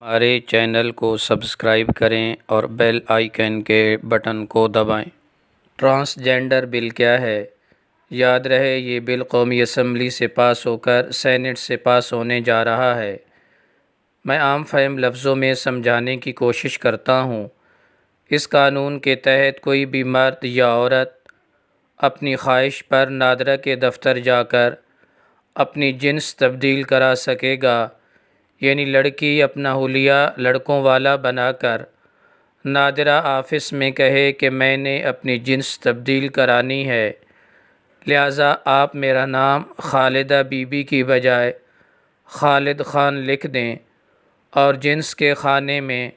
ہمارے چینل کو سبسکرائب کریں اور بیل آئیکن کے بٹن کو دبائیں۔ ٹرانسجینڈر بل کیا ہے؟ یاد رہے یہ بل قومی اسمبلی سے پاس ہو کر سینٹ سے پاس ہونے جا رہا ہے۔ میں عام فہم لفظوں میں سمجھانے کی کوشش کرتا ہوں۔ اس قانون کے تحت کوئی بھی مرد یا عورت اپنی خواہش پر نادرہ کے دفتر جا کر اپنی جنس تبدیل کرا سکے گا، یعنی لڑکی اپنا حلیہ لڑکوں والا بنا کر نادرہ آفس میں کہے کہ میں نے اپنی جنس تبدیل کرانی ہے، لہٰذا آپ میرا نام خالدہ بی بی کی بجائے خالد خان لکھ دیں اور جنس کے خانے میں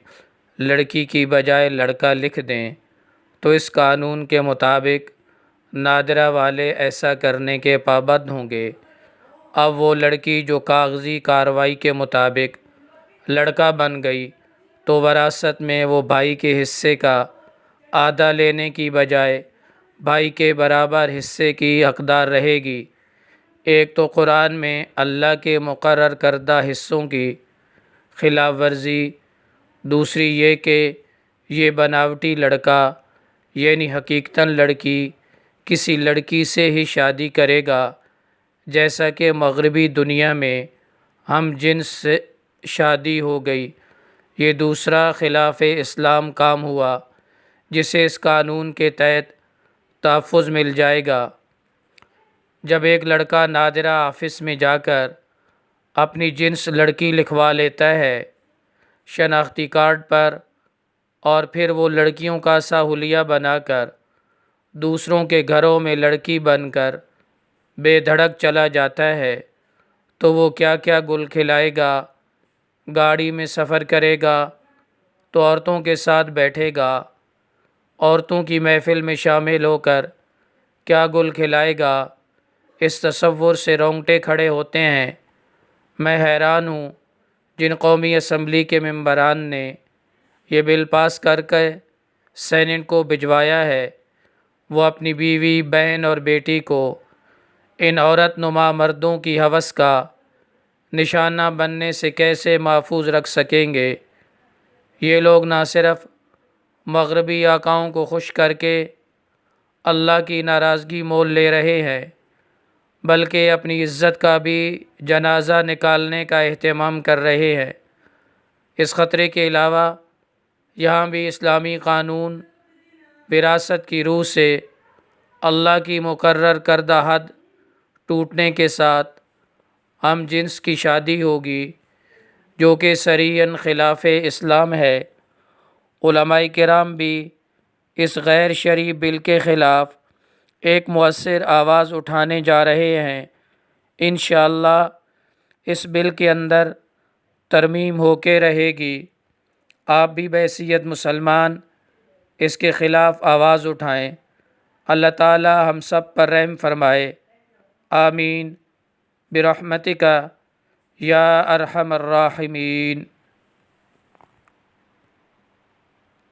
لڑکی کی بجائے لڑکا لکھ دیں، تو اس قانون کے مطابق نادرہ والے ایسا کرنے کے پابند ہوں گے۔ اب وہ لڑکی جو کاغذی کارروائی کے مطابق لڑکا بن گئی تو وراثت میں وہ بھائی کے حصے کا آدھا لینے کی بجائے بھائی کے برابر حصے کی حقدار رہے گی۔ ایک تو قرآن میں اللہ کے مقرر کردہ حصوں کی خلاف ورزی، دوسری یہ کہ یہ بناوٹی لڑکا یعنی حقیقتاً لڑکی کسی لڑکی سے ہی شادی کرے گا، جیسا کہ مغربی دنیا میں ہم جنس سے شادی ہو گئی۔ یہ دوسرا خلاف اسلام کام ہوا جسے اس قانون کے تحت تحفظ مل جائے گا۔ جب ایک لڑکا نادرہ آفس میں جا کر اپنی جنس لڑکی لکھوا لیتا ہے شناختی کارڈ پر، اور پھر وہ لڑکیوں کا سا حلیہ بنا کر دوسروں کے گھروں میں لڑکی بن کر بے دھڑک چلا جاتا ہے، تو وہ کیا کیا گل کھلائے گا، گاڑی میں سفر کرے گا تو عورتوں کے ساتھ بیٹھے گا، عورتوں کی محفل میں شامل ہو کر کیا گل کھلائے گا، اس تصور سے رونگٹے کھڑے ہوتے ہیں۔ میں حیران ہوں جن قومی اسمبلی کے ممبران نے یہ بل پاس کر کے سینٹ کو بھجوایا ہے، وہ اپنی بیوی، بہن اور بیٹی کو ان عورت نما مردوں کی ہوس کا نشانہ بننے سے کیسے محفوظ رکھ سکیں گے؟ یہ لوگ نہ صرف مغربی آقاؤں کو خوش کر کے اللہ کی ناراضگی مول لے رہے ہیں، بلکہ اپنی عزت کا بھی جنازہ نکالنے کا اہتمام کر رہے ہیں۔ اس خطرے کے علاوہ یہاں بھی اسلامی قانون وراثت کی روح سے اللہ کی مقرر کردہ حد ٹوٹنے کے ساتھ ہم جنس کی شادی ہوگی، جو کہ صریحاً خلاف اسلام ہے۔ علماء کرام بھی اس غیر شرعی بل کے خلاف ایک مؤثر آواز اٹھانے جا رہے ہیں۔ انشاءاللہ اس بل کے اندر ترمیم ہو کے رہے گی۔ آپ بھی بحیثیت مسلمان اس کے خلاف آواز اٹھائیں۔ اللہ تعالی ہم سب پر رحم فرمائے، آمین برحمتک یا ارحم الراحمین۔